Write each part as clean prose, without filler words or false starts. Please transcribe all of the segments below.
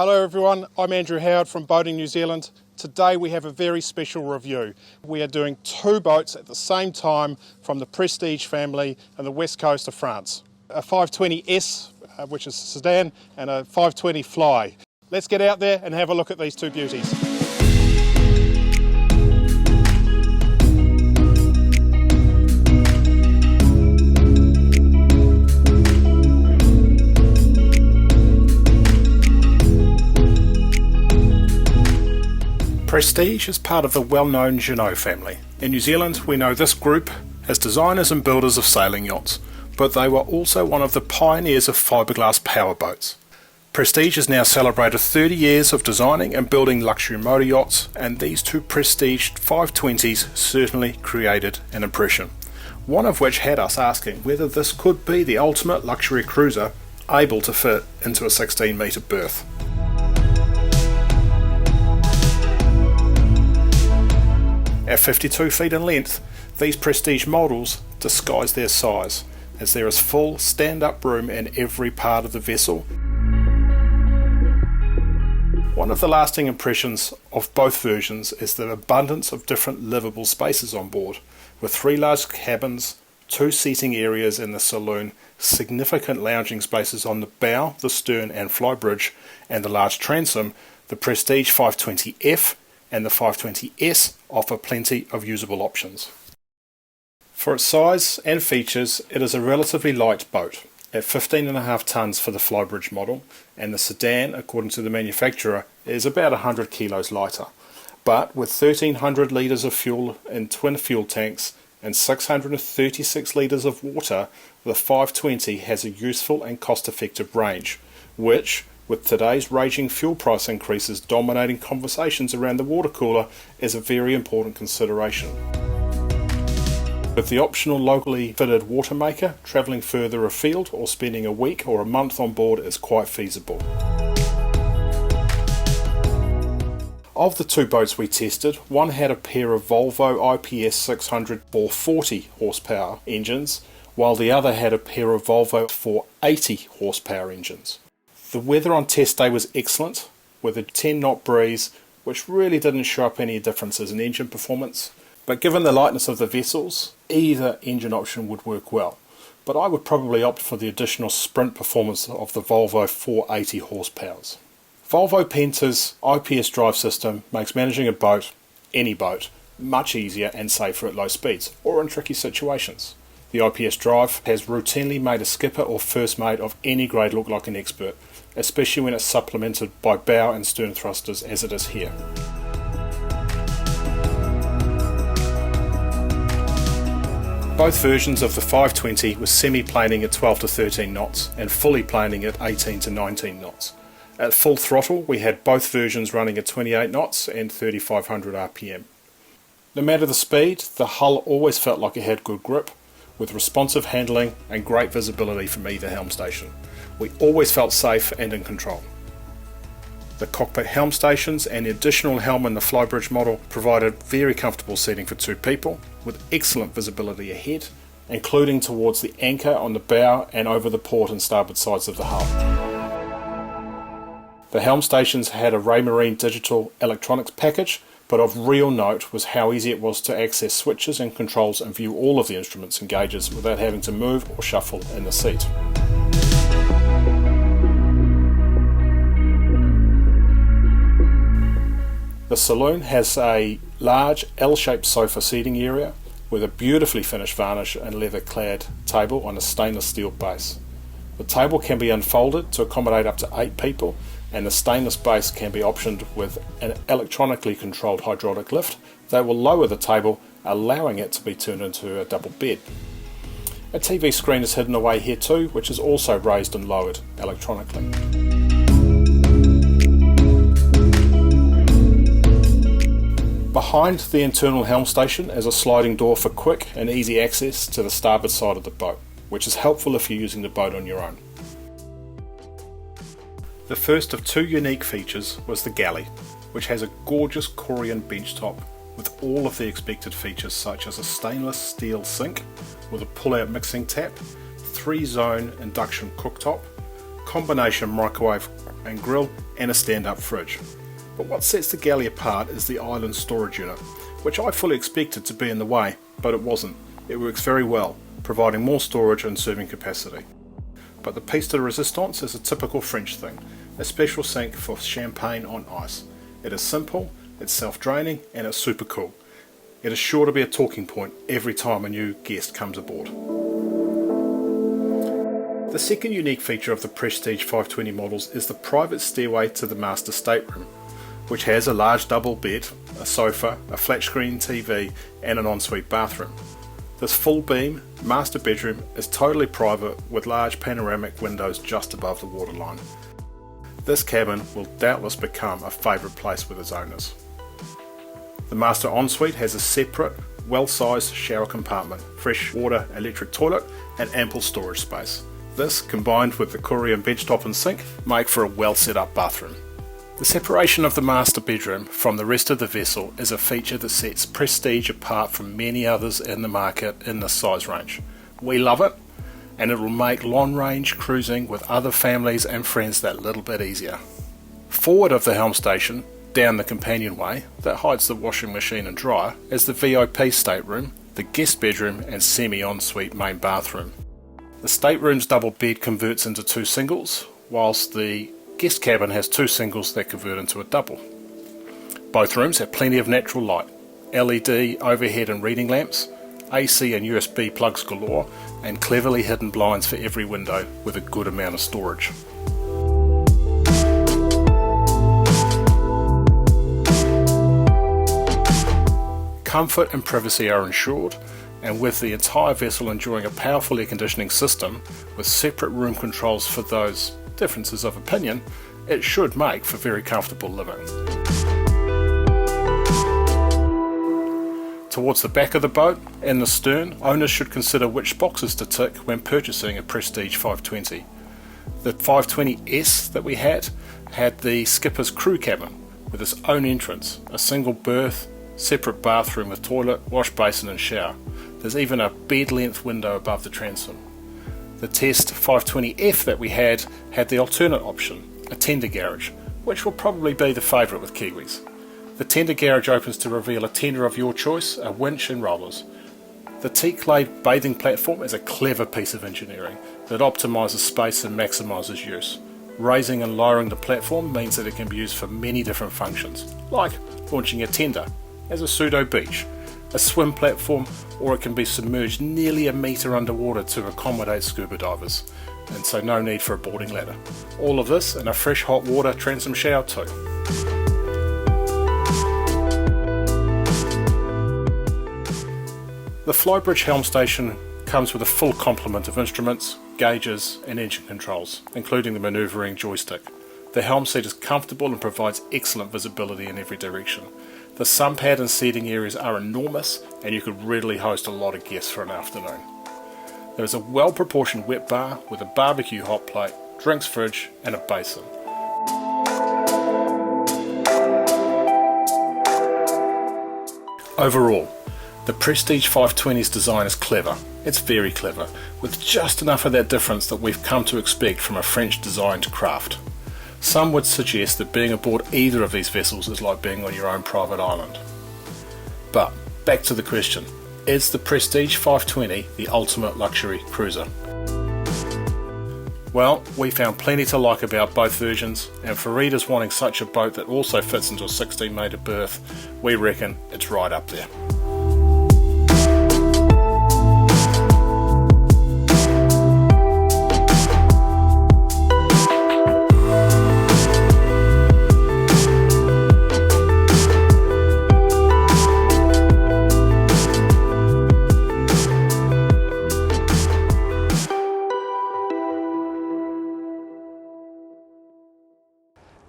Hello everyone, I'm Andrew Howard from Boating New Zealand. Today we have a very special review. We are doing two boats at the same time from the Prestige family on the west coast of France. A 520S, which is a sedan, and a 520 Fly. Let's get out there and have a look at these two beauties. Prestige is part of the well-known Jeanneau family. In New Zealand, we know this group as designers and builders of sailing yachts, but they were also one of the pioneers of fiberglass powerboats. Prestige has now celebrated 30 years of designing and building luxury motor yachts, and these two Prestige 520s certainly created an impression. One of which had us asking whether this could be the ultimate luxury cruiser able to fit into a 16-metre berth. At 52 feet in length, these Prestige models disguise their size, as there is full stand-up room in every part of the vessel. One of the lasting impressions of both versions is the abundance of different livable spaces on board, with 3 large cabins, 2 seating areas in the saloon, significant lounging spaces on the bow, the stern and flybridge, and the large transom. The Prestige 520F and the 520S offer plenty of usable options. For its size and features, it is a relatively light boat, at 15.5 tonnes for the Flybridge model, and the sedan, according to the manufacturer, is about 100 kilos lighter. But with 1300 litres of fuel in twin fuel tanks and 636 litres of water, the 520 has a useful and cost-effective range, which, with today's raging fuel price increases dominating conversations around the water cooler, is a very important consideration. With the optional locally fitted water maker, travelling further afield or spending a week or a month on board is quite feasible. Of the two boats we tested, one had a pair of Volvo IPS 600 440 horsepower engines, while the other had a pair of Volvo 480 horsepower engines. The weather on test day was excellent, with a 10 knot breeze, which really didn't show up any differences in engine performance. But given the lightness of the vessels, either engine option would work well. But I would probably opt for the additional sprint performance of the Volvo 480 horsepowers. Volvo Penta's IPS drive system makes managing a boat, any boat, much easier and safer at low speeds or in tricky situations. The IPS drive has routinely made a skipper or first mate of any grade look like an expert, especially when it's supplemented by bow and stern thrusters as it is here. Both versions of the 520 were semi-planing at 12 to 13 knots and fully planing at 18 to 19 knots. At full throttle we had both versions running at 28 knots and 3500 RPM. No matter the speed, the hull always felt like it had good grip, with responsive handling and great visibility from either helm station. We always felt safe and in control. The Cockpit Helm Stations and the additional helm in the Flybridge model provided very comfortable seating for 2 people, with excellent visibility ahead, including towards the anchor on the bow and over the port and starboard sides of the hull. The Helm Stations had a Raymarine digital electronics package, but of real note was how easy it was to access switches and controls and view all of the instruments and gauges without having to move or shuffle in the seat. The Saloon has a large L-shaped sofa seating area with a beautifully finished varnish and leather-clad table on a stainless steel base. The table can be unfolded to accommodate up to 8 people, and the stainless base can be optioned with an electronically controlled hydraulic lift that will lower the table, allowing it to be turned into a double bed. A TV screen is hidden away here too, which is also raised and lowered electronically. Behind the internal helm station is a sliding door for quick and easy access to the starboard side of the boat, which is helpful if you're using the boat on your own. The first of 2 unique features was the Galley, which has a gorgeous Korean bench top with all of the expected features such as a stainless steel sink with a pull-out mixing tap, 3-zone induction cooktop, combination microwave and grill, and a stand-up fridge. But what sets the Galley apart is the island storage unit, which I fully expected to be in the way, but it wasn't. It works very well, providing more storage and serving capacity. But the piece de resistance is a typical French thing, a special sink for champagne on ice. It is simple, it's self-draining, and it's super cool. It is sure to be a talking point every time a new guest comes aboard. The second unique feature of the Prestige 520 models is the private stairway to the master stateroom, which has a large double bed, a sofa, a flat screen TV, and an ensuite bathroom. This full beam master bedroom is totally private with large panoramic windows just above the waterline. This cabin will doubtless become a favourite place with its owners. The master ensuite has a separate, well-sized shower compartment, fresh water, electric toilet, and ample storage space. This, combined with the Korean benchtop and sink, make for a well set up bathroom. The separation of the master bedroom from the rest of the vessel is a feature that sets Prestige apart from many others in the market in this size range. We love it, and it will make long range cruising with other families and friends that little bit easier. Forward of the Helm Station, down the companionway that hides the washing machine and dryer, is the VIP stateroom, the guest bedroom and semi-ensuite main bathroom. The stateroom's double bed converts into two singles, whilst the guest cabin has two singles that convert into a double. Both rooms have plenty of natural light, LED overhead and reading lamps, AC and USB plugs galore, and cleverly hidden blinds for every window with a good amount of storage. Comfort and privacy are ensured, and with the entire vessel enjoying a powerful air conditioning system with separate room controls for those differences of opinion, it should make for very comfortable living. Towards the back of the boat and the stern, owners should consider which boxes to tick when purchasing a Prestige 520. The 520S that we had the skipper's crew cabin with its own entrance, a single berth, separate bathroom with toilet, wash basin and shower. There's even a bed length window above the transom. The test 520F that we had the alternate option, a tender garage, which will probably be the favourite with Kiwis. The tender garage opens to reveal a tender of your choice, a winch and rollers. The teak-laid bathing platform is a clever piece of engineering that optimises space and maximises use. Raising and lowering the platform means that it can be used for many different functions, like launching a tender, as a pseudo beach, a swim platform, or it can be submerged nearly a metre underwater to accommodate scuba divers, and so no need for a boarding ladder. All of this in a fresh hot water transom shower too. The Flybridge Helm Station comes with a full complement of instruments, gauges and engine controls, including the manoeuvring joystick. The helm seat is comfortable and provides excellent visibility in every direction. The sun pad and seating areas are enormous, and you could readily host a lot of guests for an afternoon. There is a well-proportioned wet bar with a barbecue hot plate, drinks fridge and a basin. Overall, the Prestige 520's design is clever. It's very clever, with just enough of that difference that we've come to expect from a French-designed craft. Some would suggest that being aboard either of these vessels is like being on your own private island. But, back to the question, is the Prestige 520 the ultimate luxury cruiser? Well, we found plenty to like about both versions, and for readers wanting such a boat that also fits into a 16-metre berth, we reckon it's right up there.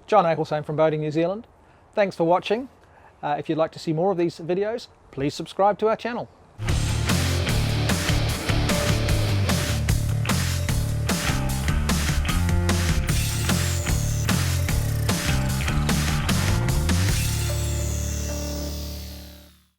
John Ecclestone from Boating New Zealand. Thanks for watching. If you'd like to see more of these videos, please subscribe to our channel.